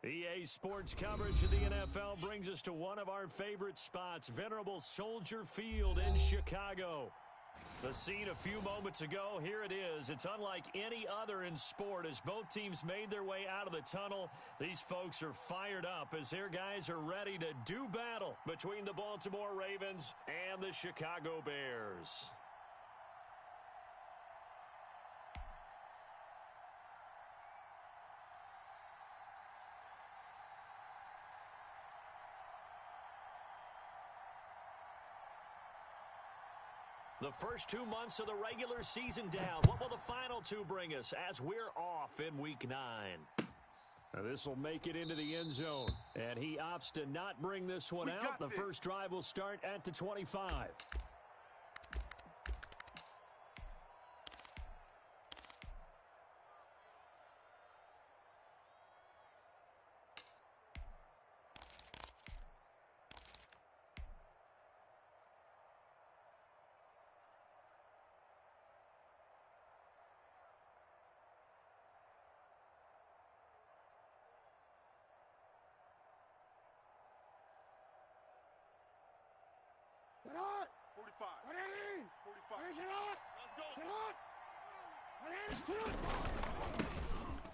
EA Sports coverage of the NFL brings us to one of our favorite spots, venerable Soldier Field in Chicago. The scene a few moments ago, here it is. It's unlike any other in sport as both teams made their way out of the tunnel. These folks are fired up as their guys are ready to do battle between the Baltimore Ravens and the Chicago Bears. The first 2 months of the regular season down. What will the final two bring us as we're off in Week 9? This will make it into the end zone. And he opts to not bring this one out. The first drive will start at the 25. Sit on! 45. 45. Sit on! Let's go. Sit on!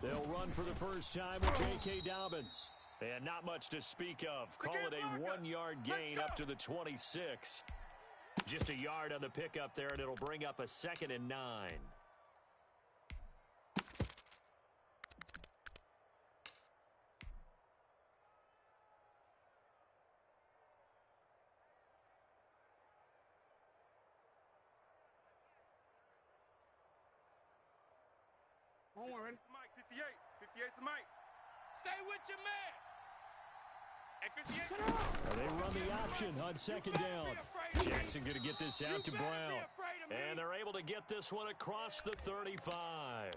They'll run for the first time with J.K. Dobbins. And not much to speak of. Call it a 1-yard gain up to the 26. Just a yard on the pickup there, and it'll bring up a 2nd and 9. Onward. Mike, 58. 58's the Mike. Stay with your man. Hey, 58. Sit on! They run the option on 2nd down. Jackson going to get this out to Brown. And they're able to get this one across the 35.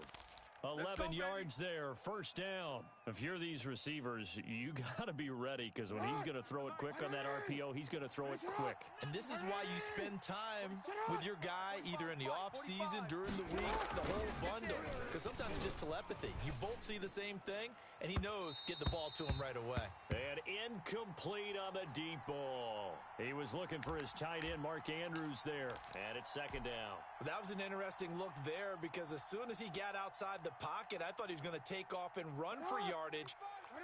11 yards there, first down. If you're these receivers, you got to be ready because when he's going to throw it quick on that RPO, he's going to throw it quick. And this is why you spend time with your guy either in the offseason, during the week, the whole bundle. Because sometimes it's just telepathy. You both see the same thing, and he knows get the ball to him right away. And incomplete on the deep ball. He was looking for his tight end, Mark Andrews, there. And it's 2nd down. That was an interesting look there because as soon as he got outside the pocket, I thought he was going to take off and run for yardage.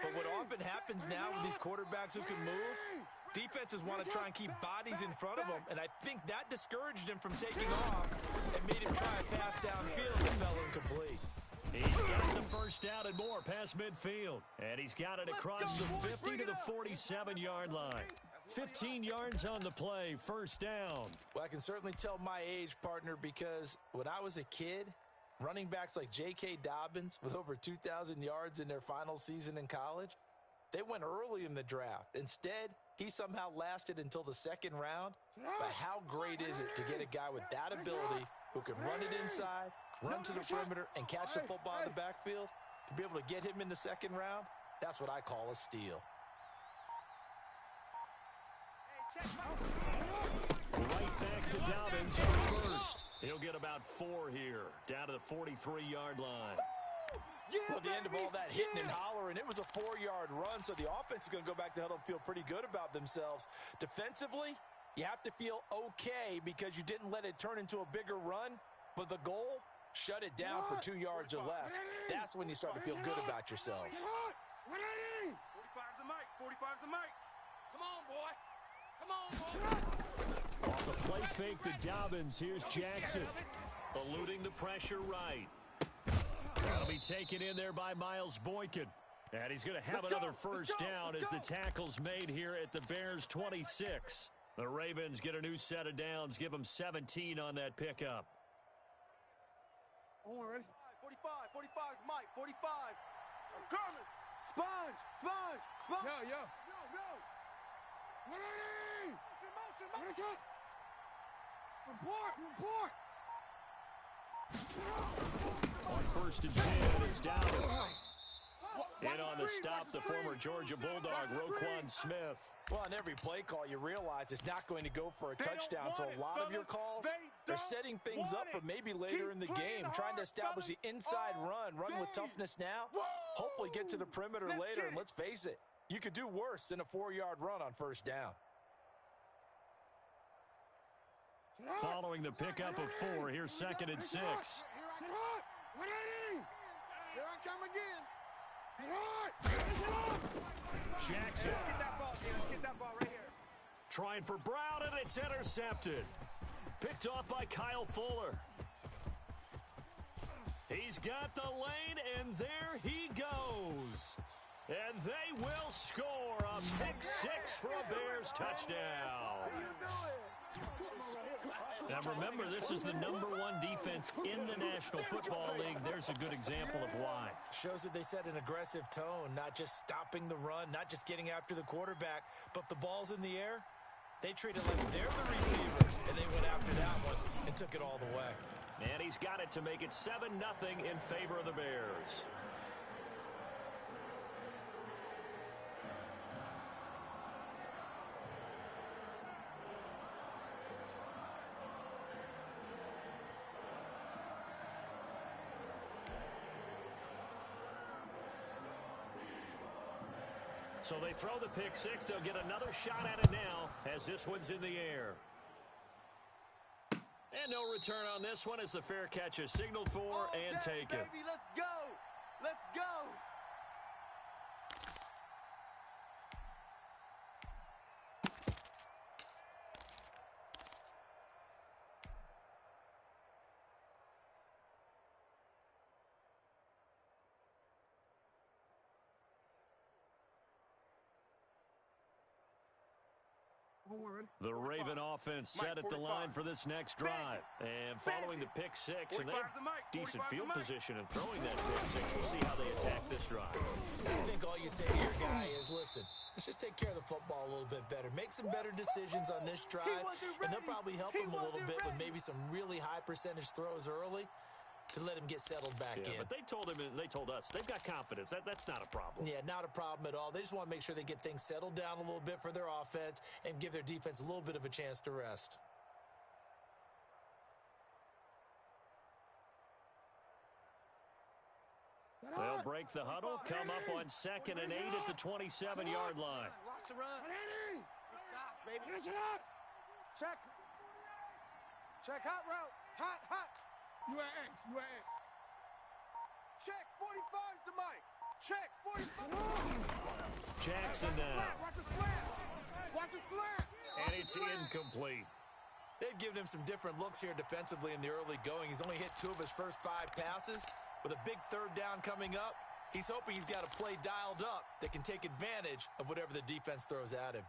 But what often happens now with these quarterbacks who can move, defenses want to try and keep bodies in front of them, and I think that discouraged him from taking off and made him try a pass downfield and fell incomplete. He's got the first down and more past midfield. And he's got it across the 50 to the 47-yard line. 15 yards on the play, first down. Well, I can certainly tell my age, partner, because when I was a kid, running backs like J.K. Dobbins with over 2,000 yards in their final season in college, they went early in the draft. Instead, he somehow lasted until the 2nd round. But how great is it to get a guy with that ability who can run it inside, run to the perimeter, and catch the football in the backfield? To be able to get him in the 2nd round, that's what I call a steal. Right back to Dobbins on first. He'll get about 4 here, down to the 43-yard line. Well, at the end of all that hitting and hollering, it was a 4-yard run, so the offense is going to go back to huddle and feel pretty good about themselves. Defensively, you have to feel okay because you didn't let it turn into a bigger run, but the goal, shut it down for 2 yards or less. That's when you start to feel good about yourselves. 45's the Mike. 45's the Mike. Come on, boy. Come on, boy. Off the play fake to Dobbins, here's Jackson. Eluding the pressure right. That'll be taken in there by Miles Boykin. And he's going to have another first down as the tackle's made here at the Bears' 26. The Ravens get a new set of downs, give them 17 on that pickup. Onward. 45. 45's Mike. 45. I'm coming. Sponge. Yo. 180! Motion. Report! On 1st and 10, it's Dobbins. In on the stop, the former Georgia Bulldog, Roquan Smith. Well, on every play call, you realize it's not going to go for a touchdown, so a lot of your calls are setting things up for maybe later in the game, trying to establish the inside run with toughness now. Hopefully get to the perimeter later, and let's face it, you could do worse than a 4-yard run on first down. Following the pickup of 4, here's 2nd and 6. Here I come again. Jackson Let's get that ball, Let's get that ball right here. trying for Brown, and it's intercepted. Picked off by Kyle Fuller. He's got the lane, and there he goes. And they will score a pick-6 for a Bears touchdown. Now remember, this is the #1 defense in the National Football League. There's a good example of why. Shows that they set an aggressive tone, not just stopping the run, not just getting after the quarterback, but if the ball's in the air, they treat it like they're the receivers, and they went after that one and took it all the way. And he's got it to make it 7-0 in favor of the Bears. So they throw the pick-6. They'll get another shot at it now as this one's in the air. And no return on this one as the fair catch is signaled for and taken. Baby, let's go. Let's go. The Raven offense set at the line for this next drive. And following the pick-6, and they have decent field position in throwing that pick-6. We'll see how they attack this drive. I think all you say to your guy is, listen, let's just take care of the football a little bit better. Make some better decisions on this drive, and they'll probably help him a little bit with maybe some really high percentage throws early to let him get settled back in. But they told us they've got confidence. That's not a problem. Yeah, not a problem at all. They just want to make sure they get things settled down a little bit for their offense and give their defense a little bit of a chance to rest. They'll break the huddle, come up on 2nd and 8 at the 27-yard line. Watch the run. Good shots, baby. Finish it up. Check. Check hot route. Hot. You at X. Check. 45's the mic. Check. 45. Jackson now. Watch the slant. Watch the slant. And it's incomplete. They've given him some different looks here defensively in the early going. He's only hit 2 of his first 5 passes. With a big 3rd down coming up, he's hoping he's got a play dialed up that can take advantage of whatever the defense throws at him.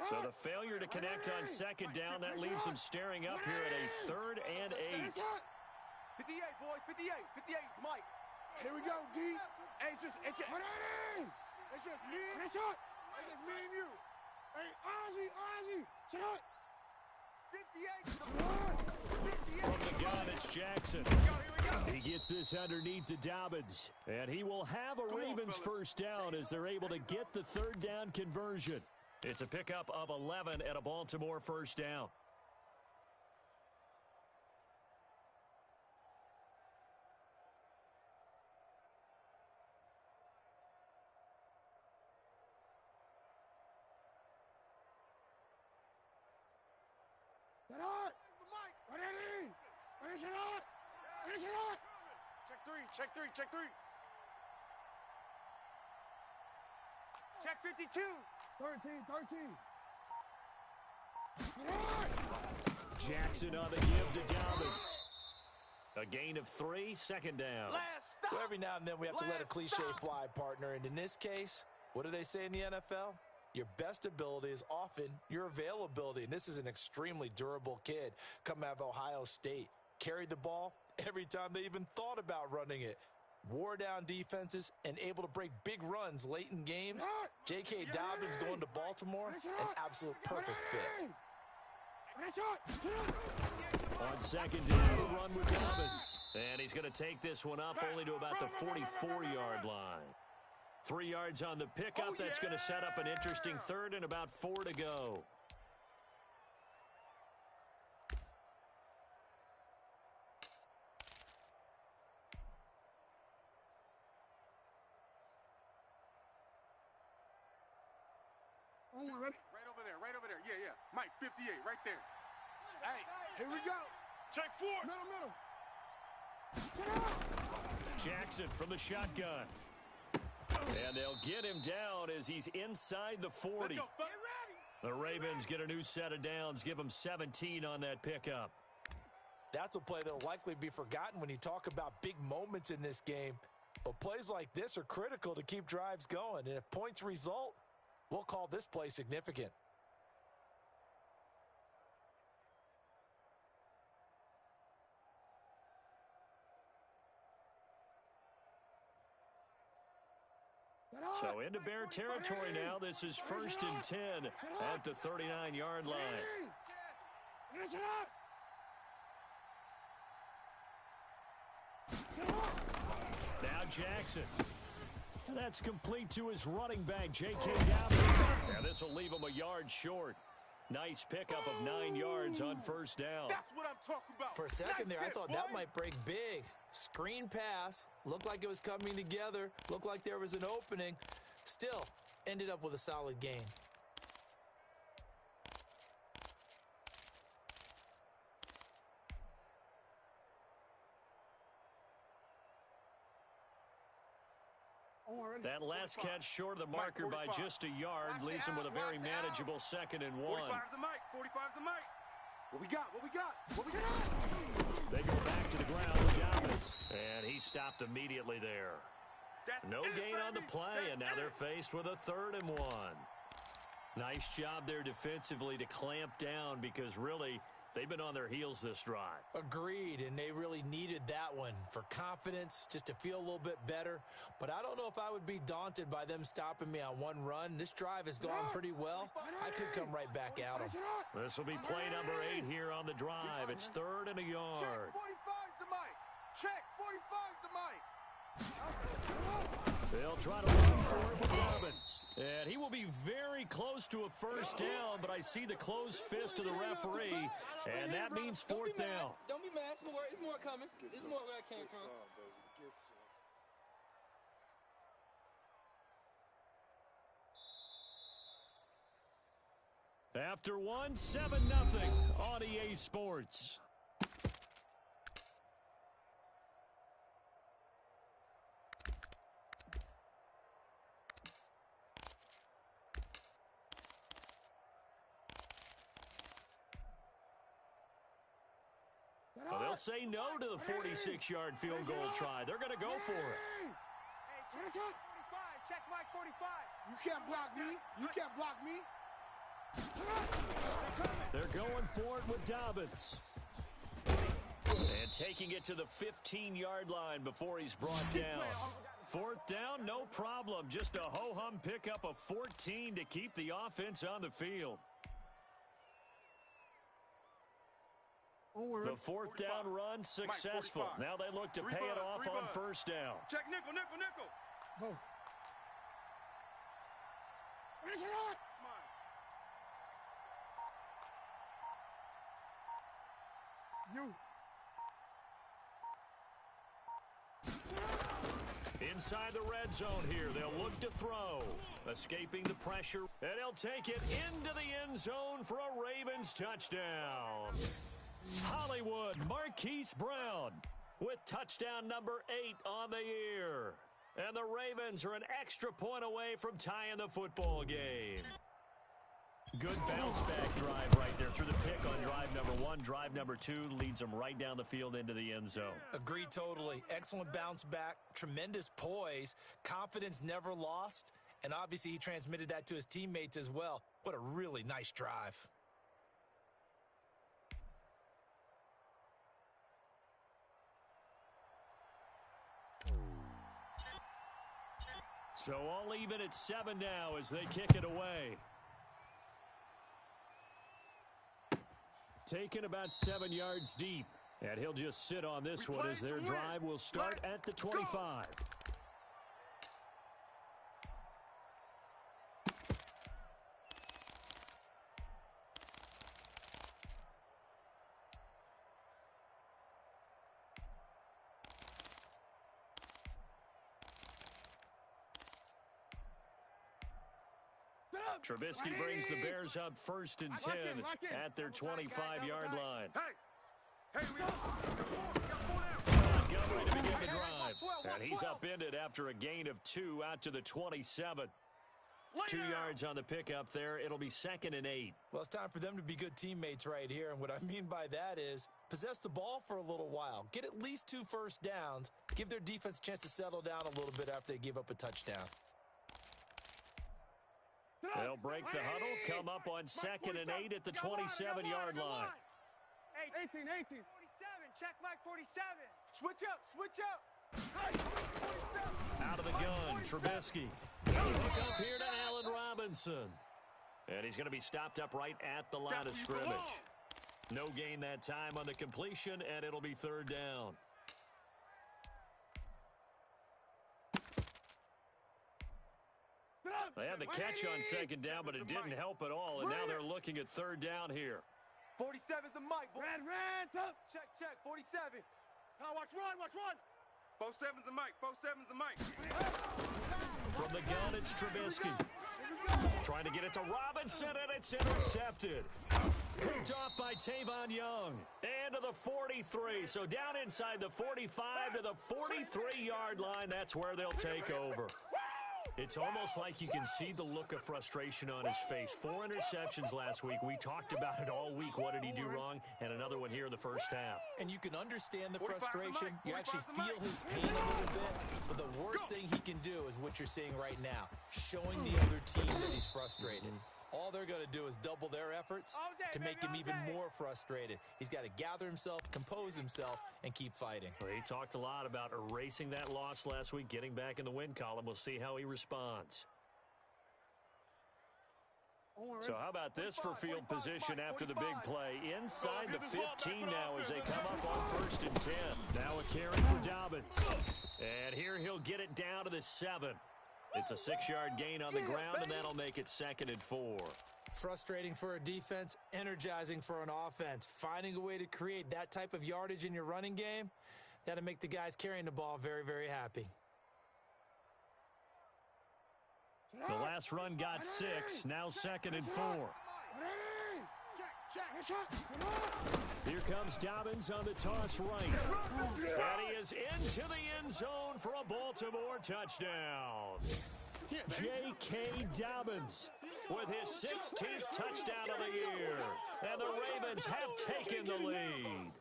So the failure to connect on 2nd down, that leaves them staring up here at a 3rd and 8. 58, boys. 58. 58's Mike. Here we go, D. Hey, it's just me. It's just me and you. Hey, Ozzy. Shut up. 58. From the gun, it's Jackson. He gets this underneath to Dobbins. And he will have a Ravens first down as they're able to get the 3rd down conversion. It's a pickup of 11 at a Baltimore first down. Finish it up. Check three. Check 52. 13. Jackson on the give to Dobbins. A gain of 3, 2nd down. Last stop. Well, every now and then we have to let a cliche fly, partner. And in this case, what do they say in the NFL? Your best ability is often your availability. And this is an extremely durable kid coming out of Ohio State. Carried the ball every time they even thought about running it. Wore down defenses and able to break big runs late in games. J.K. Dobbins going to Baltimore, an absolute perfect fit. On 2nd down, a run with Dobbins. And he's going to take this one up only to about the 44-yard line. 3 yards on the pickup. That's going to set up an interesting third and about 4 to go. Right over there. Yeah. Mike, 58, right there. Hey, here we go. Check 4. Middle. Sit up. Jackson from the shotgun. And they'll get him down as he's inside the 40. Let's go, the Ravens get a new set of downs, give them 17 on that pickup. That's a play that'll likely be forgotten when you talk about big moments in this game. But plays like this are critical to keep drives going. And if points result, we'll call this play significant. So into Bear territory now. This is 1st and 10 at the 39-yard line. Now Jackson. And that's complete to his running back, J.K. Dobbins. Now this will leave him a yard short. Nice pickup of 9 yards on first down. That's what I'm talking about. For a second there, I thought that might break big. Screen pass. Looked like it was coming together. Looked like there was an opening. Still, ended up with a solid gain. That last catch short of the marker by just a yard leaves him with a very manageable 2nd and 1. 45's the mic. 45's the mic. What we got? They go back to the ground with Dobbins. And he stopped immediately there. No gain on the play, and now they're faced with a 3rd and 1. Nice job there defensively to clamp down because really they've been on their heels this drive. Agreed, and they really needed that one for confidence, just to feel a little bit better. But I don't know if I would be daunted by them stopping me on one run. This drive has gone pretty well. I could come right back at them. This will be play number 8 here on the drive. It's 3rd and a yard. Check 45's the mic. Check 45's the mic. They'll try to run for it with Dobbins. And he will be very close to a first down, but I see the closed fist of the referee, and that means 4th down. Don't be mad. It's more coming. It's more where I came from. After 1, 7-0 on EA Sports. Well, they'll say no to the 46-yard field goal try. They're going to go for it. Hey, check Mike 45. You can't block me. You can't block me. They're going for it with Dobbins. And taking it to the 15-yard line before he's brought down. 4th down, no problem. Just a ho-hum pickup of 14 to keep the offense on the field. The 4th down run successful. Now they look to pay it off on first down. Check nickel. Go. Inside the red zone here, they'll look to throw. Escaping the pressure, and he'll take it into the end zone for a Ravens touchdown. Hollywood Marquise Brown with touchdown number 8 on the year. And the Ravens are an extra point away from tying the football game. Good bounce-back drive right there through the pick on drive number 1. Drive number 2 leads them right down the field into the end zone. Agreed totally. Excellent bounce back, tremendous poise, confidence never lost, and obviously he transmitted that to his teammates as well. What a really nice drive. So all even at 7 now as they kick it away. Taken about 7 yards deep. And he'll just sit on this one as their drive will start at the 25. Trubisky brings the Bears up 1st and 10 at their 25-yard line. Hey, we got 4 Montgomery to begin the drive. And he's upended after a gain of 2 out to the 27. 2 yards on the pickup there. It'll be 2nd and 8. Well, it's time for them to be good teammates right here. And what I mean by that is possess the ball for a little while. Get at least 2 first downs. Give their defense a chance to settle down a little bit after they give up a touchdown. They'll break the huddle, come up on 2nd and 8 at the 27-yard line. 18, 47, check Mike 47. Switch up. Out of the gun, Trubisky. Look up here to Allen Robinson. And he's going to be stopped up right at the line of scrimmage. No gain that time on the completion, and it'll be 3rd down. They had the catch on 2nd down, but it didn't help at all, and now they're looking at 3rd down here. 47's the mic, boy. Red, up. Check, 47. Now watch run. 47's the mic. From the gun, it's Trubisky. Trying to get it to Robinson, and it's intercepted. Picked off by Tavon Young. And to the 43. So down inside the 45 to the 43-yard line. That's where they'll take over. It's almost like you can see the look of frustration on his face. 4 interceptions last week. We talked about it all week. What did he do wrong? And another one here in the first half. And you can understand the frustration. You actually feel his pain a little bit. But the worst thing he can do is what you're seeing right now, showing the other team that he's frustrated. All they're going to do is double their efforts to make him even more frustrated. He's got to gather himself, compose himself, and keep fighting. Well, he talked a lot about erasing that loss last week, getting back in the win column. We'll see how he responds. So how about this for field position after the big play? Inside the 15 now as they come up on 1st and 10. Now a carry for Dobbins. And here he'll get it down to the 7. It's a 6-yard gain on the ground, and that'll make it 2nd and 4. Frustrating for a defense, energizing for an offense. Finding a way to create that type of yardage in your running game, that'll make the guys carrying the ball very, very happy. The last run got 6, now 2nd and 4. Here comes Dobbins on the toss right. And he is into the end zone for a Baltimore touchdown. J.K. Dobbins with his 16th touchdown of the year. And the Ravens have taken the lead.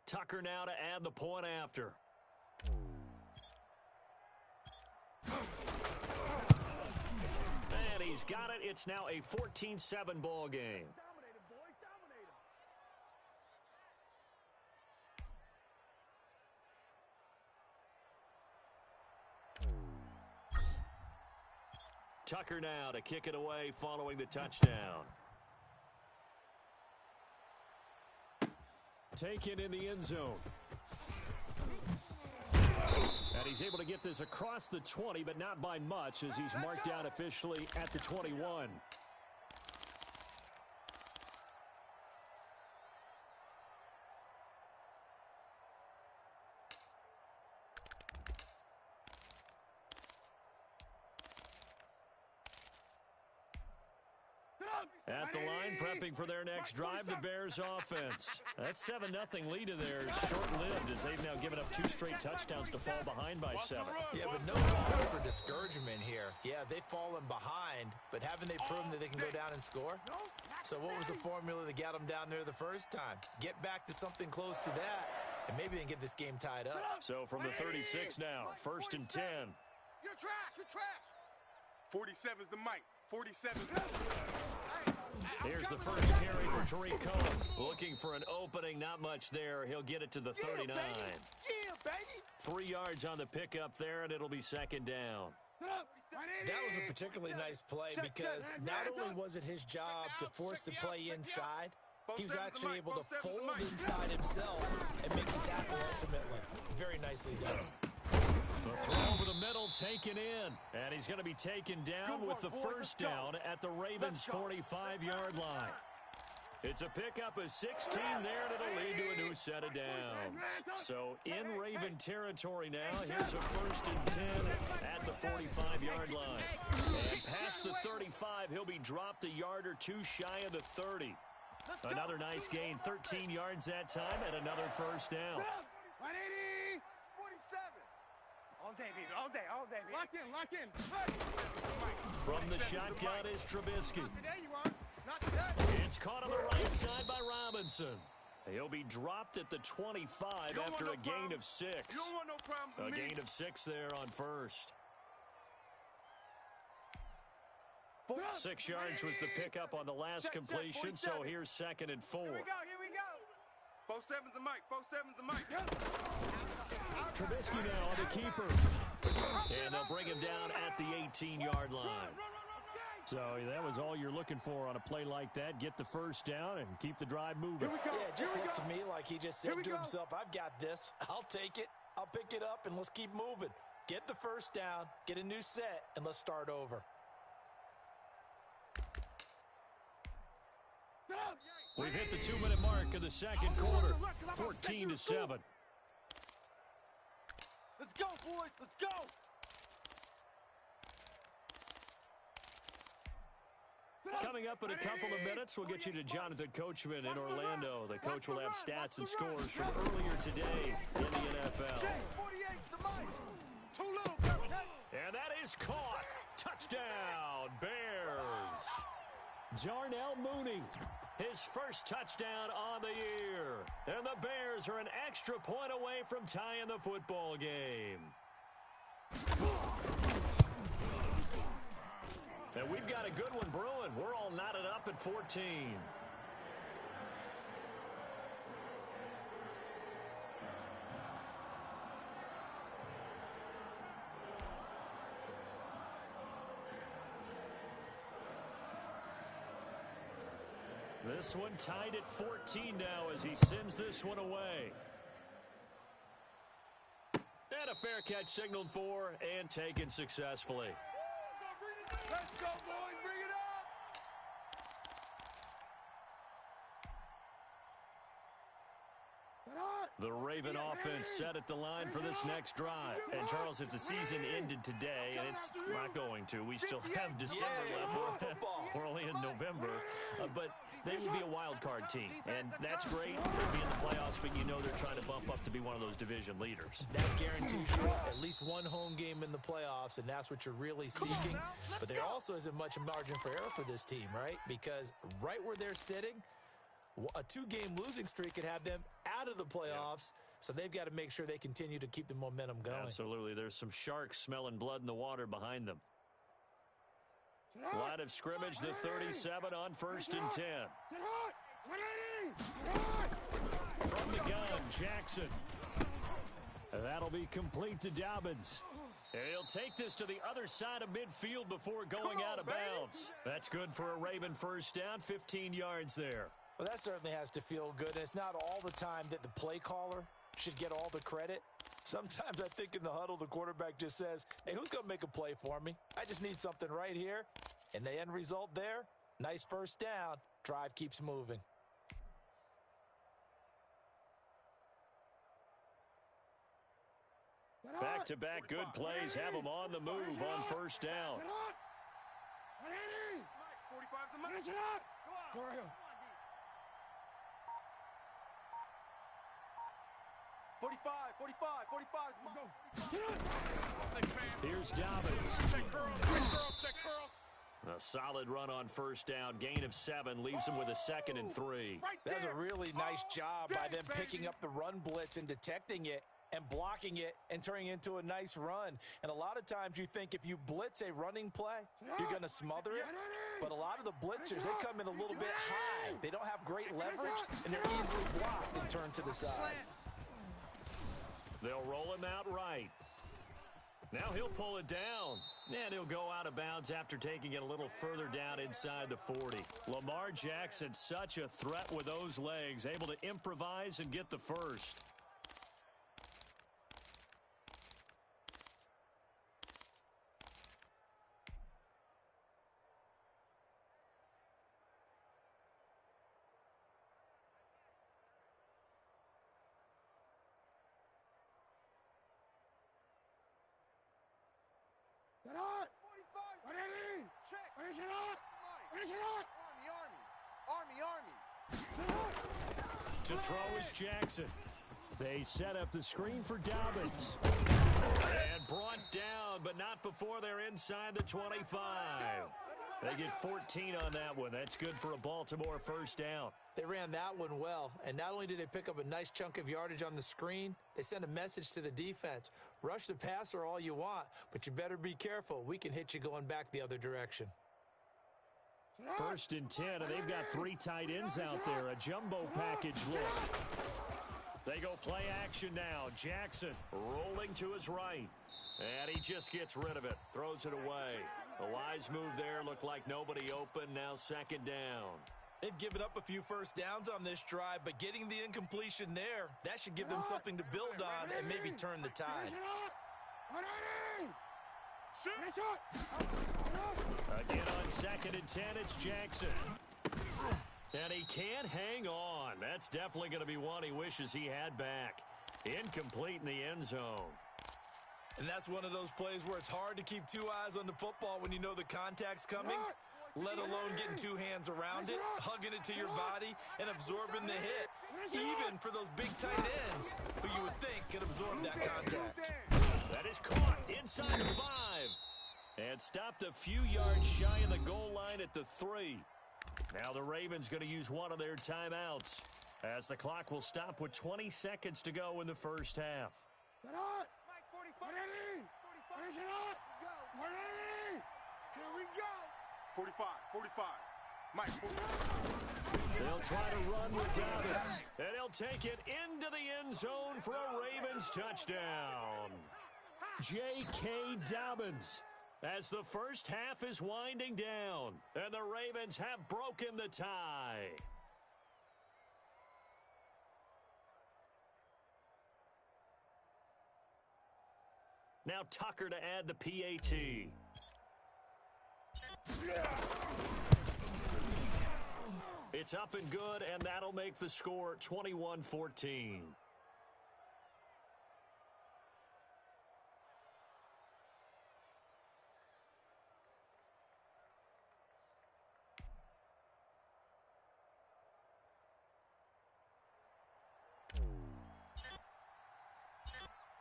Tucker now to add the point after. And he's got it. It's now a 14-7 ball game. Tucker now to kick it away following the touchdown. Taken in the end zone. And he's able to get this across the 20, but not by much as he's marked down officially at the 21. At the line, prepping for their next drive, the Bears offense. That 7-0 lead of theirs short-lived as they've now given up 2 straight touchdowns to fall behind by 7. Yeah, but no cause for discouragement here. Yeah, they've fallen behind, but haven't they proven that they can go down and score? So what was the formula that got them down there the first time? Get back to something close to that, and maybe they can get this game tied up. So from the 36 now, 1st and 10. You're trash. 47's the mic. 47's the Here's the first carry for Tariq Cohen. Looking for an opening, not much there. He'll get it to the 39. 3 yards on the pickup there, and it'll be 2nd down. That was a particularly nice play because not only was it his job to force the play inside, he was actually able to fold inside himself and make the tackle ultimately. Very nicely done. The throw over the middle taken in, and he's going to be taken down with the first down at the Ravens' 45-yard line. It's a pickup of 16 there, and it'll lead to a new set of downs. So in Raven territory now, here's a 1st and 10 at the 45-yard line. And past the 35, he'll be dropped a yard or two shy of the 30. Another nice gain, 13 yards that time, and another 1st down. 180. 47. All day, baby. All day. All day, baby. Lock in, lock in. From the shotgun is Trubisky. Not today, you are. Not today. It's caught on the right side by Robinson. He'll be dropped at the 25 after a gain of 6. You don't want no problems with A me. gain of 6 there on 1st. 6 yards was the pickup on the last completion, so here's 2nd and 4. Here we go. 4-7's the mic. 4-7's the mic. Trubisky now on the keeper. And they'll bring him down at the 18-yard line. So that was all you're looking for on a play like that. Get the 1st down and keep the drive moving. Yeah, it just looked to me like he just said to himself, I've got this. I'll take it. I'll pick it up, and let's keep moving. Get the 1st down, get a new set, and let's start over. We've hit the 2-minute mark of the 2nd quarter, 14-7. Let's go, boys. Let's go. Coming up in a couple of minutes, we'll get you to Jonathan Coachman in Orlando. The coach will have stats and scores from earlier today in the NFL. 48's the mic. Too little. And that is caught. Touchdown, Bears. Jarnell Mooney, his 1st touchdown on the year. And the Bears are an extra point away from tying the football game. And we've got a good one brewing. We're all knotted up at 14. This one tied at 14 now as he sends this one away. And a fair catch signaled for and taken successfully. Let's go, boys. Bring it up. The Raven offense set at the line for this next drive. And, Charles, if the season ended today, and it's not going to, we still have December left. We're only in November. But they would be a wild card team. And that's great. They'll be in the playoffs, but you know they're trying to bump up to be one of those division leaders. That guarantees you at least one home game in the playoffs, and that's what you're really seeking. But there also isn't much margin for error for this team, right? Because right where they're sitting, a 2-game losing streak could have them out of the playoffs, so they've got to make sure they continue to keep the momentum going. Absolutely. There's some sharks smelling blood in the water behind them. Line of scrimmage, the 37 on 1st and 10. From the gun, Jackson. That'll be complete to Dobbins. He'll take this to the other side of midfield before going out of bounds. That's good for a Raven 1st down, 15 yards there. Well, that certainly has to feel good. And it's not all the time that the play caller should get all the credit. Sometimes I think in the huddle, the quarterback just says, hey, who's going to make a play for me? I just need something right here. And the end result there, nice 1st down. Drive keeps moving. Back-to-back good plays have them on the move on 1st down. 45's the mic. Go on. 45. Here's Dobbins. Check curls. A solid run on 1st down. Gain of 7 leaves him with a 2nd and 3. That's a really nice job by them picking up the run blitz and detecting it and blocking it and turning it into a nice run. And a lot of times you think if you blitz a running play, you're going to smother it. But a lot of the blitzers, they come in a little bit high. They don't have great leverage, and they're easily blocked and turned to the side. They'll roll him out right. Now he'll pull it down. And he'll go out of bounds after taking it a little further down inside the 40. Lamar Jackson, such a threat with those legs, able to improvise and get the 1st. check. Finish it up. Finish it up. Army. To throw is Jackson. They set up the screen for Dobbins. And brought down, but not before they're inside the 25. They get 14 on that one. That's good for a Baltimore first down. They ran that one well, and not only did they pick up a nice chunk of yardage on the screen, they sent a message to the defense. Rush the passer all you want, but you better be careful. We can hit you going back the other direction. First and 10, and they've got 3 tight ends out there. A jumbo package look. They go play action now. Jackson rolling to his right. And he just gets rid of it. Throws it away. A wise move there. Looked like nobody open. Now second down. They've given up a few first downs on this drive, but getting the incompletion there, that should give them something to build on and maybe turn the tide. Again on second and 10, it's Jackson. And he can't hang on. That's definitely going to be one he wishes he had back. Incomplete in the end zone. And that's one of those plays where it's hard to keep 2 eyes on the football when you know the contact's coming, let alone getting 2 hands around it, hugging it to your body, and absorbing the hit. Even for those big tight ends who you would think could absorb that contact. That is caught inside the 5. And stopped a few yards shy of the goal line at the 3. Now the Ravens going to use one of their timeouts as the clock will stop with 20 seconds to go in the first half. Mike 45. Finish it up. We're ready. Here we go. 45. Mike 45. They'll try to run with Dobbins. And he'll take it into the end zone for a Ravens touchdown. J.K. Dobbins. As the first half is winding down, and the Ravens have broken the tie. Now Tucker to add the PAT. It's up and good, and that'll make the score 21-14.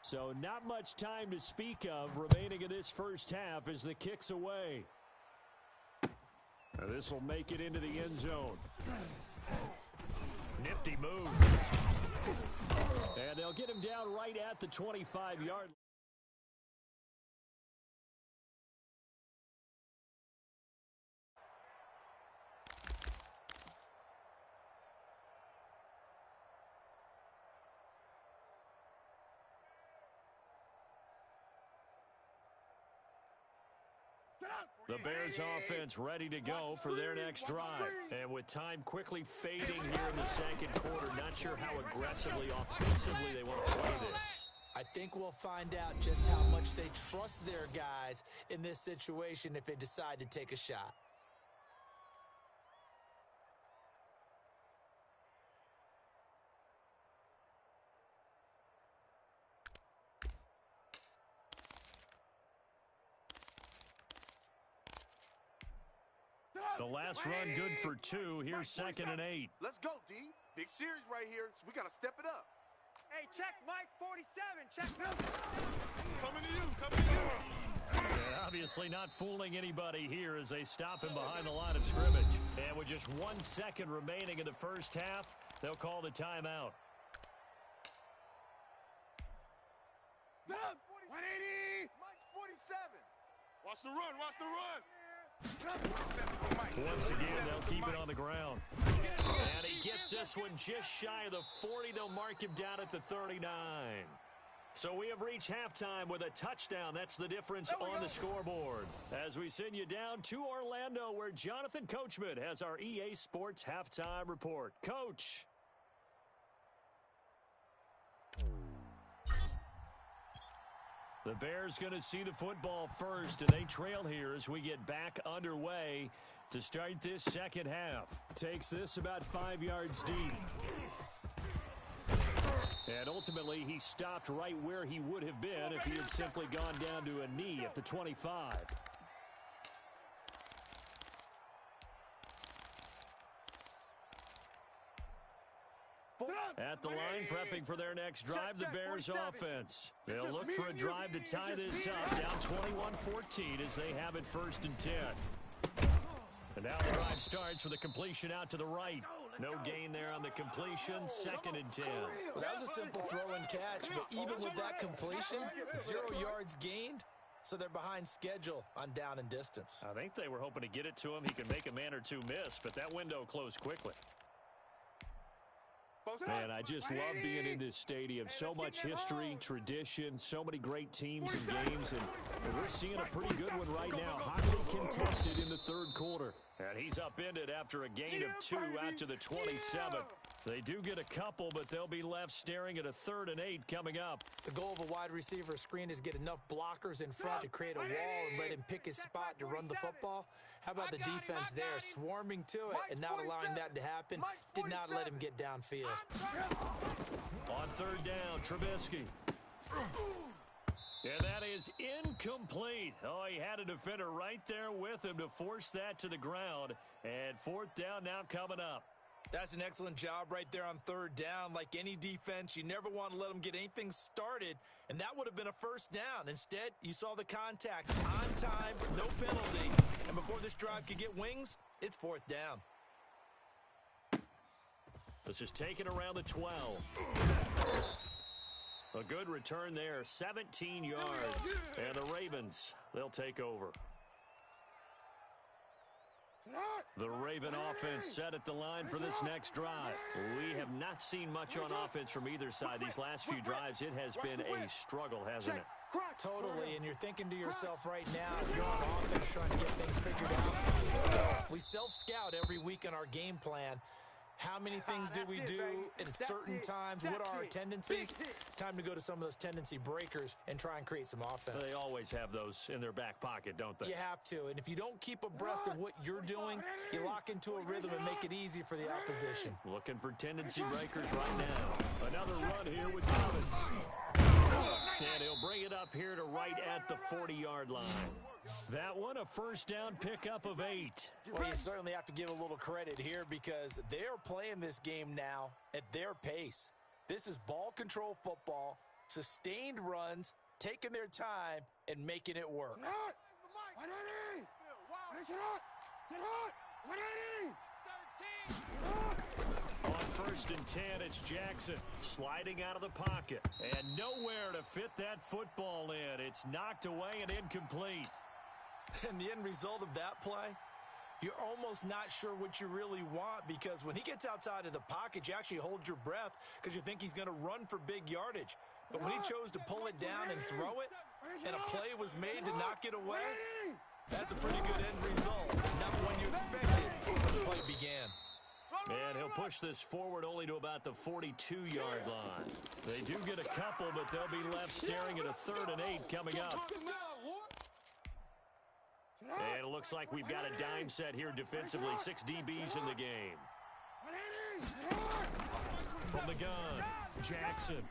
So not much time to speak of remaining in this first half as the kick's away. This will make it into the end zone. Nifty move. And they'll get him down right at the 25-yard line. The Bears offense ready to go for their next drive. And with time quickly fading here in the second quarter, not sure how aggressively, offensively they want to play this. I think we'll find out just how much they trust their guys in this situation if they decide to take a shot. The last run good for 2. Here's second and 8. Let's go, D. Big series right here. So we got to step it up. Hey, check Mike 47. Check him. Coming to you. They're obviously not fooling anybody here as they stop him behind the line of scrimmage. And with just 1 second remaining in the first half, they'll call the timeout. 180. Mike's 47. Watch the run. Watch the run. Once again, they'll keep it on the ground. And he gets this one just shy of the 40. They'll mark him down at the 39. So we have reached halftime with a touchdown. That's the difference on the scoreboard. As we send you down to Orlando, where Jonathan Coachman has our EA Sports halftime report. Coach. The Bears going to see the football first, and they trail here as we get back underway to start this second half. Takes this about 5 yards deep. And ultimately, he stopped right where he would have been if he had simply gone down to a knee at the 25. At the line, prepping for their next drive, the Bears offense. They'll look for a drive to tie this up, down 21-14 as they have it 1st and 10. And now the drive starts with a completion out to the right. No gain there on the completion, 2nd and 10. Well, that was a simple throw and catch, but even with that completion, 0 yards gained, so they're behind schedule on down and distance. I think they were hoping to get it to him. He could make a man or two miss, but that window closed quickly. Man, I just love being in this stadium. So much history, tradition, so many great teams and games, and we're seeing a pretty good one right now. Highly contested in the 3rd quarter. And he's upended after a gain of 2 out to the 27. They do get a couple, but they'll be left staring at a 3rd and 8 coming up. The goal of a wide receiver screen is get enough blockers in front to create a wall and let him pick his spot to run the football. How about the defense there, swarming to it and not allowing that to happen? Did not let him get downfield. On 3rd down, Trubisky. And that is incomplete. Oh, he had a defender right there with him to force that to the ground. And 4th down now coming up. That's an excellent job right there on 3rd down. Like any defense, you never want to let them get anything started, and that would have been a 1st down. Instead, you saw the contact on time, no penalty, and before this drive could get wings, it's 4th down. This is taken around the 12. A good return there, 17 yards. And the Ravens, they'll take over. The Raven offense set at the line for this next drive. We have not seen much on offense from either side. These last few drives, it has been a struggle, hasn't it? Totally, and you're thinking to yourself right now, if you're on offense trying to get things figured out, we self-scout every week in our game plan. How many things do we do at certain times? What are our tendencies? Time to go to some of those tendency breakers and try and create some offense. They always have those in their back pocket, don't they? You have to, and if you don't keep abreast of what you're doing, you lock into a rhythm and make it easy for the opposition. Looking for tendency breakers right now. Another run here with Dobbins. And he'll bring it up here to right at the 40-yard line. That one, a 1st down pickup of 8. Well, you certainly have to give a little credit here because they're playing this game now at their pace. This is ball control football, sustained runs, taking their time, and making it work. On 1st and 10, it's Jackson sliding out of the pocket. And nowhere to fit that football in. It's knocked away and incomplete. And the end result of that play, you're almost not sure what you really want because when he gets outside of the pocket, you actually hold your breath because you think he's going to run for big yardage. But when he chose to pull it down and throw it, and a play was made to knock it away, that's a pretty good end result. Not one you expected when the play began. And he'll push this forward only to about the 42-yard line. They do get a couple, but they'll be left staring at a 3rd and 8 coming up. And it looks like we've got a dime set here defensively. 6 DBs in the game. From the gun, Jackson.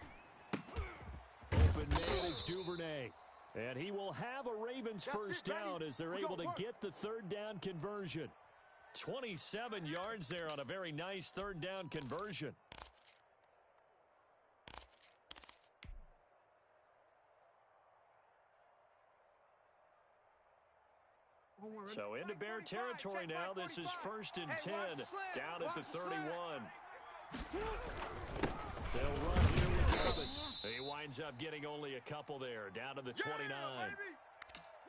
Open man is Duvernay. And he will have a Ravens 1st down as they're able to get the 3rd down conversion. 27 yards there on a very nice 3rd down conversion. So into Bear territory now. This is 1st and 10 down at the 31. They'll run here with Dobbins. He winds up getting only a couple there, down to the 29.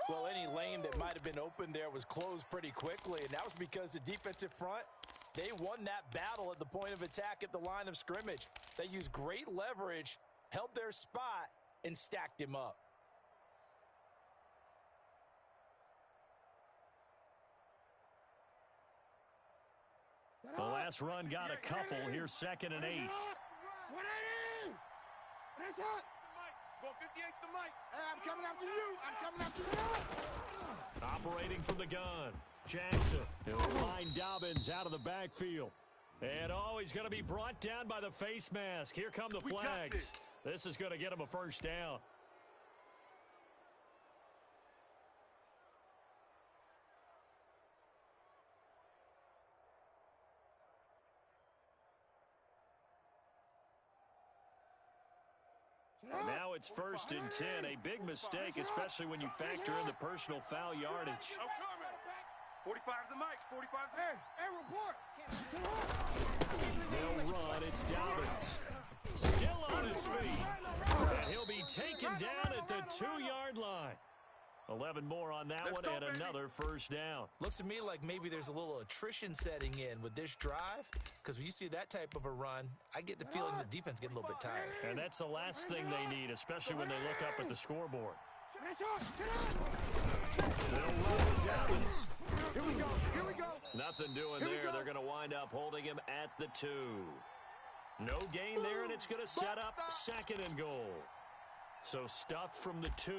Well, any lane that might have been open there was closed pretty quickly, and that was because the defensive front, they won that battle at the point of attack at the line of scrimmage. They used great leverage, held their spot, and stacked him up. The last run got a couple. Here's 2nd and 8. Going 58's the mic. Hey, I'm coming after you. I'm coming after you. Operating from the gun, Jackson. He'll find Dobbins out of the backfield. And, oh, he's going to be brought down by the face mask. Here come the flags. This is going to get him a 1st down. And now it's 1st and 10. A big mistake, especially when you factor in the personal foul yardage. 45's the mic. 45's the mic. Hey, report. They'll run. It's Dobbins. Still on his feet. And he'll be taken down at the 2-yard line. 11 more on that one and another first down. Looks to me like maybe there's a little attrition setting in with this drive, because when you see that type of a run, I get the feeling the defense getting a little bit tired. And that's the last thing they need, especially when they look up at the scoreboard. They'll run with Dobbins. Here we go. Here we go. Nothing doing there. They're going to wind up holding him at the 2. No gain there, and it's going to set up 2nd and goal. So stuffed from the 2,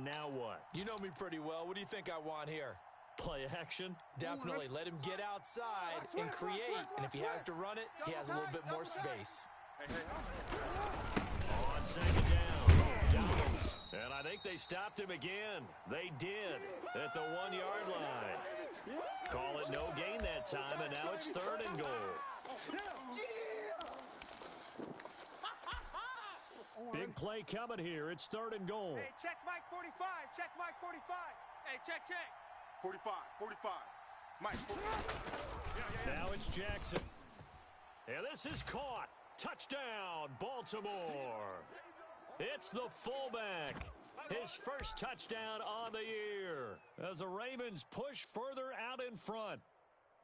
now what? You know me pretty well. What do you think I want here? Play action? Definitely. Let him get outside and create. And if he has to run it, he has a little bit more space. On 2nd down, Dobbins. And I think they stopped him again. They did at the 1-yard line. Call it no gain that time, and now it's 3rd and goal. Big play coming here. It's 3rd and goal. Hey, check Mike 45. Check Mike 45. Hey, check. 45. Mike, 45. Now it's Jackson. And this is caught. Touchdown, Baltimore. It's the fullback. His first touchdown on the year as the Ravens push further out in front.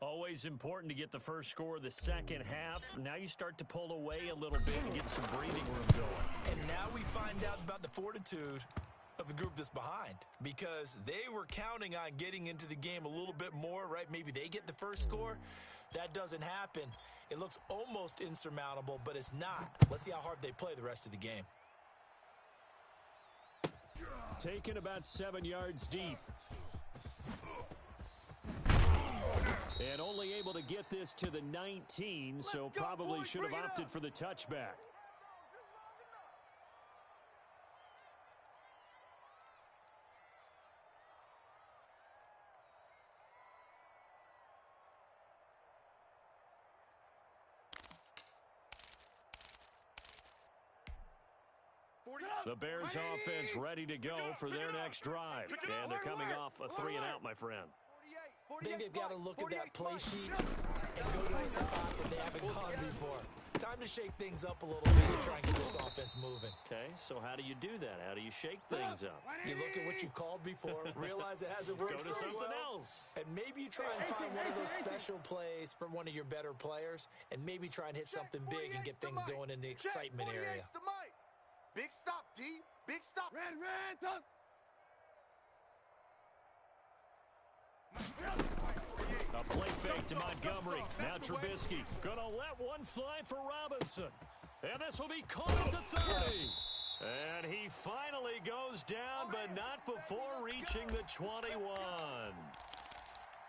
Always important to get the first score of the second half. Now you start to pull away a little bit and get some breathing room going. And now we find out about the fortitude of the group that's behind, because they were counting on getting into the game a little bit more, right? Maybe they get the first score. That doesn't happen. It looks almost insurmountable, but it's not. Let's see how hard they play the rest of the game. Taken about 7 yards deep. And only able to get this to the 19, so probably should have opted for the touchback. The Bears offense ready to go for their next drive. And they're coming off a 3-and-out, my friend. I think they've got to look at that play sheet and go to a spot where they haven't gone before. Time to shake things up a little bit and try and get this offense moving. Okay, so how do you do that? How do you shake things up? You look at what you've called before, realize it hasn't worked Go to so something well, else. and maybe you try and find one of those special plays from one of your better players, and maybe try and hit something big and get things going in the excitement area. Big stop, D. Big stop. Red, talk. A play fake to Montgomery. Now Trubisky gonna let one fly for Robinson. And this will be caught at the 30. And he finally goes down, but not before reaching the 21.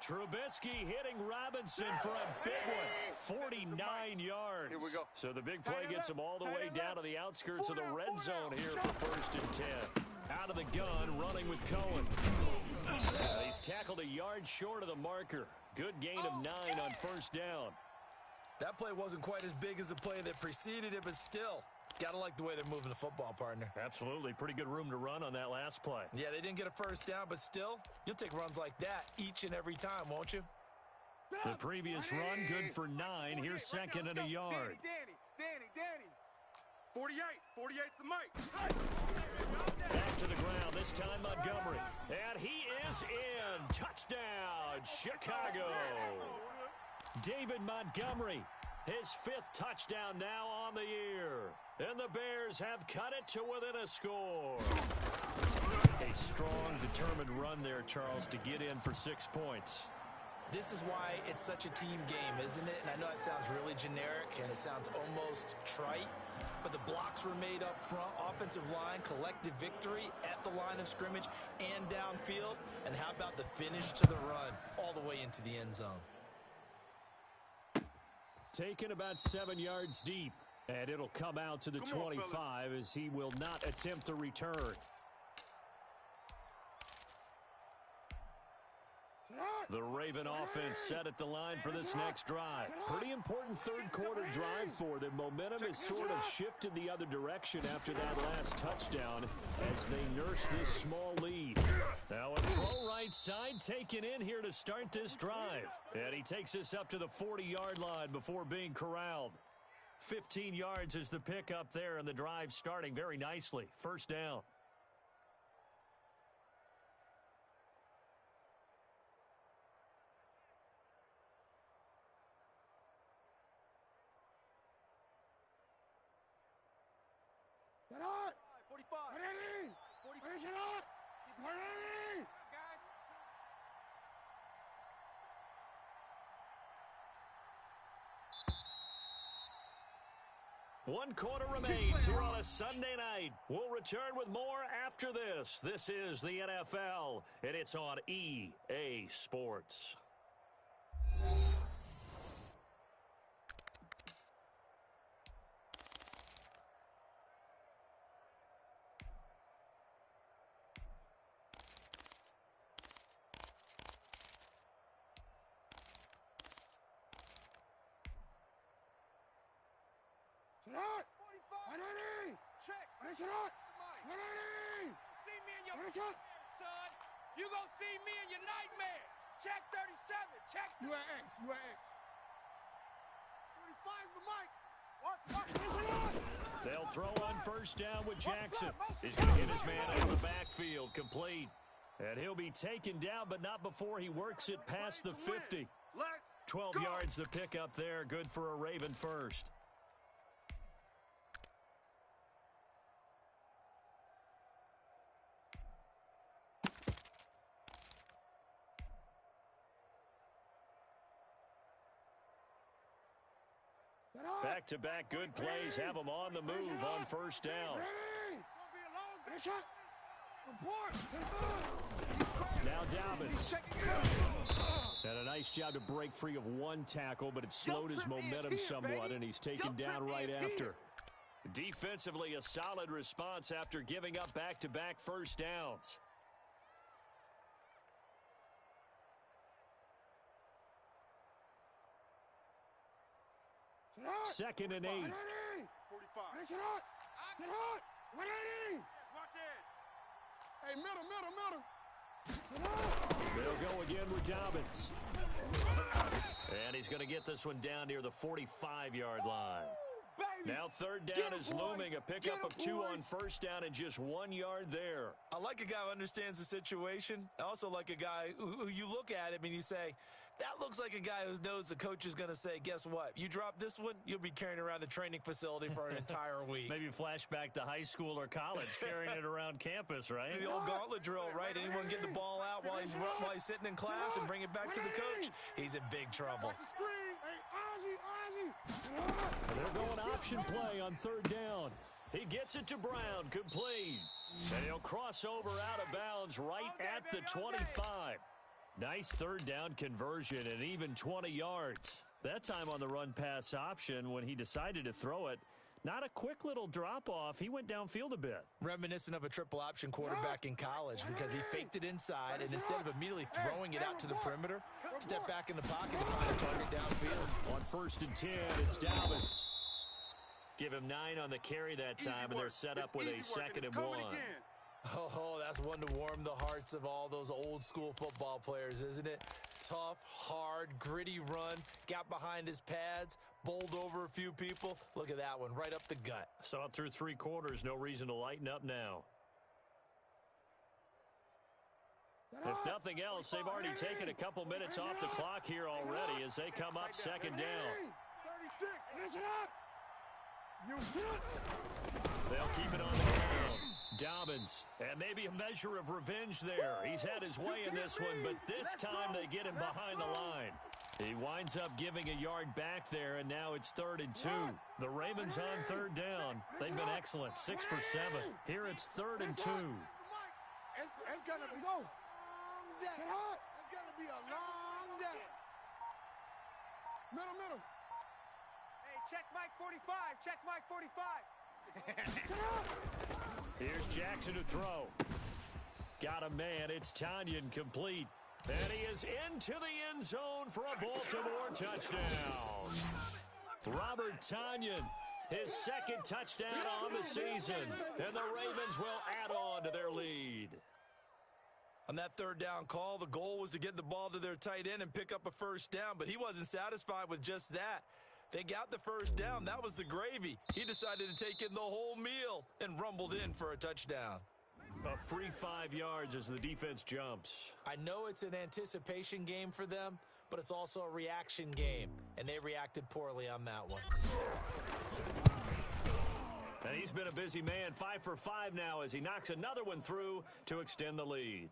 Trubisky hitting Robinson for a big one. 49 yards. Here we go. So the big play gets him all the way down to the outskirts of the red zone here for 1st and 10. Out of the gun, running with Cohen. He's tackled a yard short of the marker. Good gain of 9 on 1st down. That play wasn't quite as big as the play that preceded it, but still, got to like the way they're moving the football, partner. Absolutely. Pretty good room to run on that last play. Yeah, they didn't get a first down, but still, you'll take runs like that each and every time, won't you? The previous run, good for 9. Here's 2nd and a yard. Danny. 48's the mic. Back to the ground, this time Montgomery. And he is in. Touchdown, Chicago. David Montgomery, his 5th touchdown now on the year. And the Bears have cut it to within a score. A strong, determined run there, Charles, to get in for 6 points. This is why it's such a team game, isn't it? And I know it sounds really generic and it sounds almost trite, but the blocks were made up front, offensive line, collective victory at the line of scrimmage and downfield. And how about the finish to the run all the way into the end zone? Taken about 7 yards deep, and it'll come out to the 25 as he will not attempt to return. The Raven offense set at the line for this next drive. Pretty important third quarter drive for them. Momentum has sort of shifted the other direction after that last touchdown as they nurse this small lead. Now a throw right side taken in here to start this drive. And he takes us up to the 40-yard line before being corralled. 15 yards is the pickup there, and the drive starting very nicely. First down. Get out! 45. Ready! 45. Finish it up! Ready! Guys. One quarter remains here on a Sunday night. We'll return with more after this. This is the NFL, and it's on EA Sports. Sit out! 45. Ready! Check. Finish it up! Mike. Ready! See me in your Finish it! son. You gonna see me in your nightmares. Check 37. Check. You at X. You at X. 45's the mic. Watch. Finish it up! They'll throw on first down with Jackson. He's going to get his man out of the backfield, complete. And he'll be taken down, but not before he works it past the 50. 12 yards the pickup there. Good for a Raven first. Back-to-back good plays have them on the move on first down. Ready! Finish it! Report! Now Dobbins. Had a nice job to break free of one tackle, but it slowed his momentum somewhat, and he's taken down right after. Defensively, a solid response after giving up back-to-back first downs. Second and 8. 45. Finish it up! Sit out! 180! Watch it. Hey, middle! They'll go again with Dobbins. And he's going to get this one down near the 45-yard line. Now third down is looming. A pickup of 2 on first down and just 1 yard there. I like a guy who understands the situation. I also like a guy who you look at him and you say, that looks like a guy who knows the coach is going to say, guess what? You drop this one, you'll be carrying around the training facility for an entire week. Maybe flashback to high school or college, carrying it around campus, right? The old gauntlet drill, right? Anyone get the ball out while he's sitting in class and bring it back to the coach? He's in big trouble. Hey, Ozzy! They're going option play on third down. He gets it to Brown, complete. And he'll cross over out of bounds right at the 25. Nice third down conversion and even 20 yards. That time on the run pass option when he decided to throw it. Not a quick little drop-off. He went downfield a bit. Reminiscent of a triple option quarterback in college because he faked it inside, and instead of immediately throwing it out to the perimeter, stepped back in the pocket to find a target downfield. On 1st and 10, it's Dobbins. Give him 9 on the carry that time, and they're set up with a 2nd and 1. Oh, that's one to warm the hearts of all those old school football players, isn't it? Tough, hard, gritty run, got behind his pads, bowled over a few people. Look at that one, right up the gut. Saw it through 3 quarters, no reason to lighten up now. If nothing else, they've already taken a couple minutes off the clock here already as they come up 2nd down. 36! Finish it up! You sit up! They'll keep it on the ground. Dobbins, and maybe a measure of revenge there. He's had his way in this one, but this time they get him behind the line. He winds up giving a yard back there, and now it's 3rd and 2. The Ravens on 3rd down. They've been excellent, 6 for 7. Here it's 3rd and 2. It's gonna be long day. It's gonna be a long day. Middle. Hey, check Mike 45. Check Mike 45. Here's Jackson to throw. Got a man. It's Tanyan complete. And he is into the end zone for a Baltimore touchdown. Robert Tonyan, his second touchdown on the season. And the Ravens will add on to their lead. On that third down call, the goal was to get the ball to their tight end and pick up a first down, but he wasn't satisfied with just that. They got the first down. That was the gravy. He decided to take in the whole meal and rumbled in for a touchdown. A free 5 yards as the defense jumps. I know it's an anticipation game for them, but it's also a reaction game, and they reacted poorly on that one. And he's been a busy man, 5 for 5 now as he knocks another one through to extend the lead.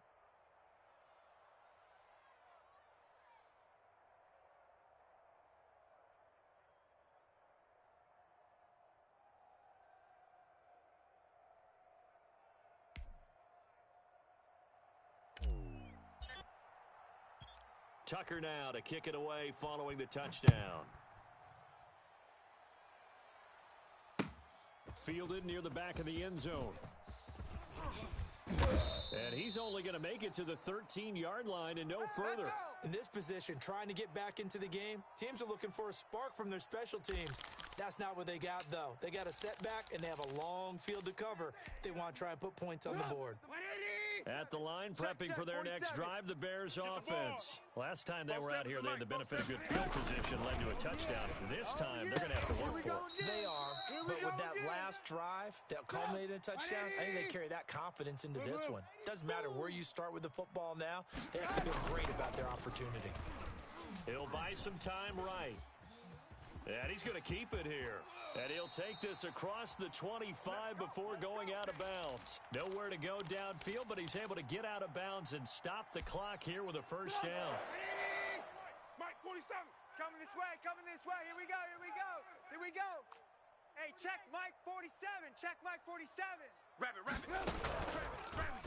Tucker now to kick it away following the touchdown. Fielded near the back of the end zone. And he's only going to make it to the 13-yard line and no further. In this position, trying to get back into the game, teams are looking for a spark from their special teams. That's not what they got, though. They got a setback, and they have a long field to cover if they want to try and put points on the board. At the line, prepping for their next drive, the Bears offense. Last time they were out here, they had the benefit of good field position, led to a touchdown. This time, they're going to have to work for it. They are, but with that last drive that culminated in a touchdown, I think they carry that confidence into this one. Doesn't matter where you start with the football now, they have to feel great about their opportunity. He'll buy some time right. And he's going to keep it here. And he'll take this across the 25 before going out of bounds. Nowhere to go downfield, but he's able to get out of bounds and stop the clock here with a first down. Mike, 47. It's coming this way, coming this way. Here we go, here we go, here we go. Hey, check Mike 47, check Mike 47. Rabbit.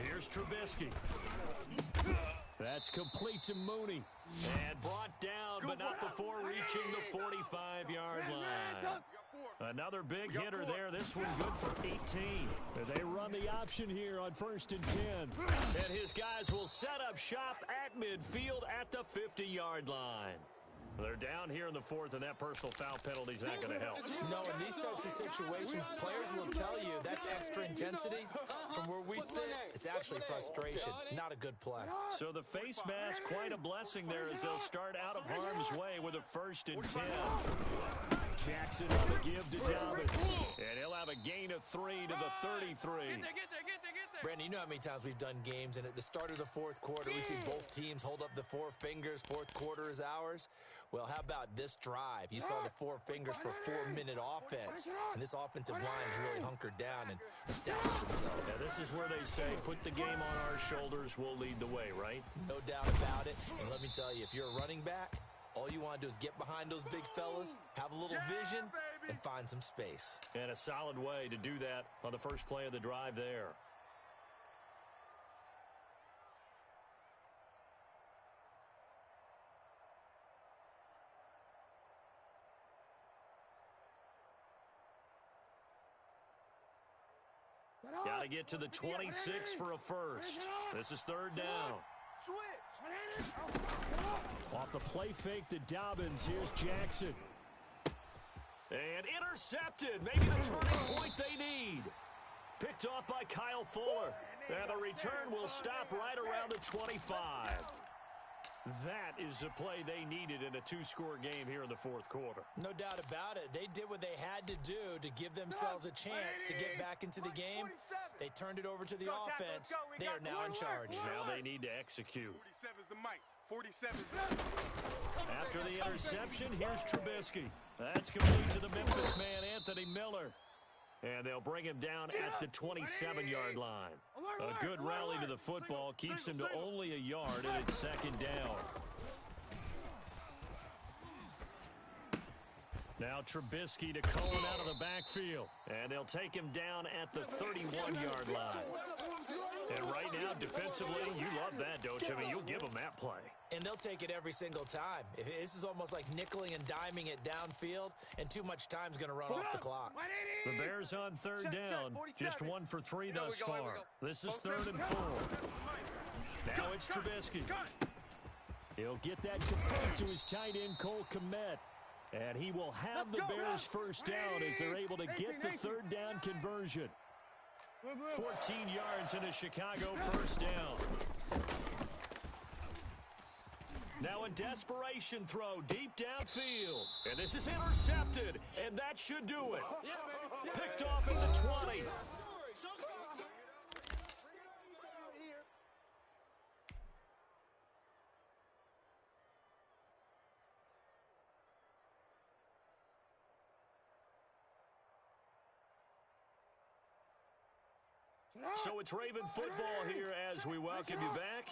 Here's Trubisky. That's complete to Mooney. And brought down, but not before reaching the 45-yard line. Another big hitter there. This one good for 18. They run the option here on 1st and 10. And his guys will set up shop at midfield at the 50-yard line. They're down here in the 4th, and that personal foul penalty is not going to help. No, in these types of situations, players will tell you that's extra intensity. From where we sit, it's actually frustration, not a good play. So the face mask, quite a blessing there as they'll start out of harm's way with a 1st and 10. Jackson on the give to Dobbins. And he'll have a gain of 3 to the 33. Get there. Brandon, you know how many times we've done games, and at the start of the 4th quarter, we see both teams hold up the 4 fingers, 4th quarter is ours. Well, how about this drive? You saw the 4 fingers for 4-minute offense, and this offensive line has really hunkered down and established themselves. Now, this is where they say, put the game on our shoulders, we'll lead the way, right? No doubt about it, and let me tell you, if you're a running back, all you want to do is get behind those big fellas, have a little vision, and find some space. And a solid way to do that on the first play of the drive there. Got to get to the 26 for a first. This is 3rd down. Switch. Off the play fake to Dobbins. Here's Jackson. And intercepted. Maybe the turning point they need. Picked off by Kyle Fuller. And the return will stop right around the 25. That is the play they needed in a 2-score game here in the 4th quarter. No doubt about it. They did what they had to do to give themselves a chance to get back into the game. They turned it over to the offense. They are now in charge. Now they need to execute. 47's the Mike. 47's the... After the interception, here's Trubisky. That's complete to the Memphis man, Anthony Miller. And they'll bring him down at the 27-yard line. A good rally to the football keeps him to only a yard, and it's 2nd down. Now Trubisky to Cohen out of the backfield. And they'll take him down at the 31-yard line. And right now, defensively, you love that, don't you? I mean, you'll give them that play. And they'll take it every single time. This is almost like nickeling and diming it downfield, and too much time's going to run off the clock. The Bears on 3rd down. Just 1 for 3 thus far. This is 3rd and 4. Now it's Trubisky. He'll get that complete to his tight end, Cole Kmet. And he will have the Bears first down as they're able to get the third down conversion. 14 yards and a Chicago first down. Now a desperation throw deep downfield. And this is intercepted, and that should do it. Picked off at the 20. So it's Raven football here as we welcome you back.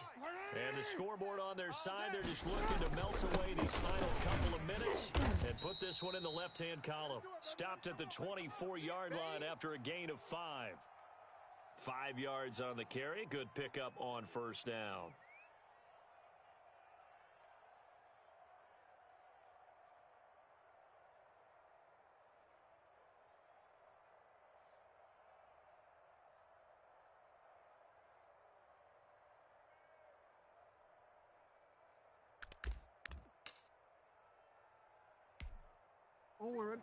And the scoreboard on their side, they're just looking to melt away these final couple of minutes and put this one in the left-hand column. Stopped at the 24-yard line after a gain of 5. 5 yards on the carry. Good pickup on first down. Onward.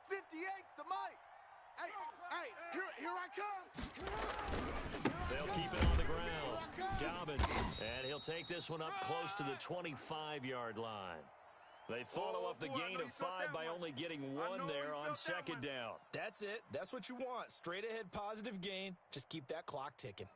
58's the Mike. Hey, here I come. They'll keep it on the ground. Dobbins, and he'll take this one up close to the 25-yard line. They follow up the gain of 5 by only getting 1 there on second down. That's it. That's what you want. Straight ahead positive gain. Just keep that clock ticking.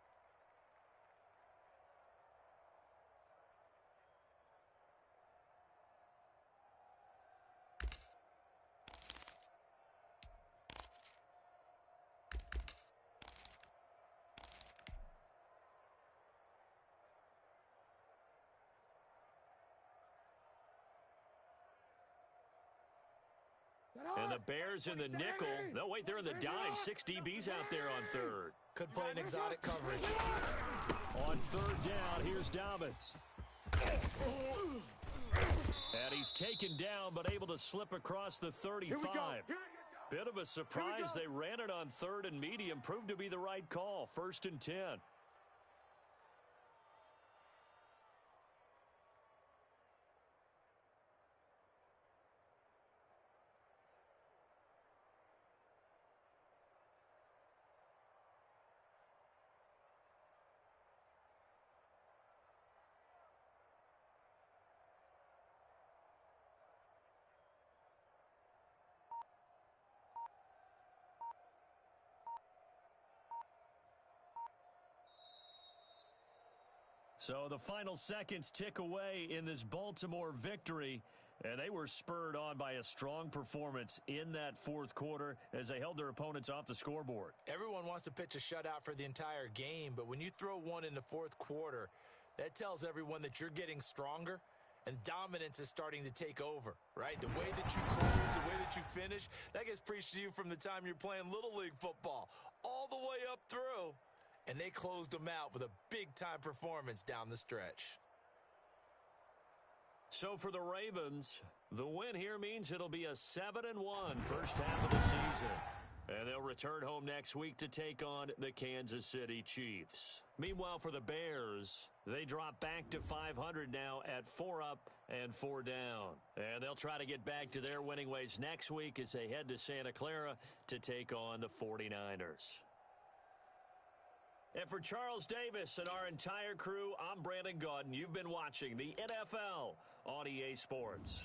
And the Bears in the nickel. No, wait, they're in the dime. 6 DBs out there on third. Could play an exotic coverage. On third down, here's Dobbins. And he's taken down, but able to slip across the 35. Bit of a surprise. They ran it on third and medium. Proved to be the right call. 1st and 10. So the final seconds tick away in this Baltimore victory, and they were spurred on by a strong performance in that fourth quarter as they held their opponents off the scoreboard. Everyone wants to pitch a shutout for the entire game, but when you throw one in the fourth quarter, that tells everyone that you're getting stronger and dominance is starting to take over, right? The way that you close, the way that you finish, that gets preached to you from the time you're playing Little League football all the way up through. And they closed them out with a big-time performance down the stretch. So for the Ravens, the win here means it'll be a 7-1 first half of the season. And they'll return home next week to take on the Kansas City Chiefs. Meanwhile, for the Bears, they drop back to 500 now at 4 up and 4 down. And they'll try to get back to their winning ways next week as they head to Santa Clara to take on the 49ers. And for Charles Davis and our entire crew, I'm Brandon Gaudin. You've been watching the NFL on EA Sports.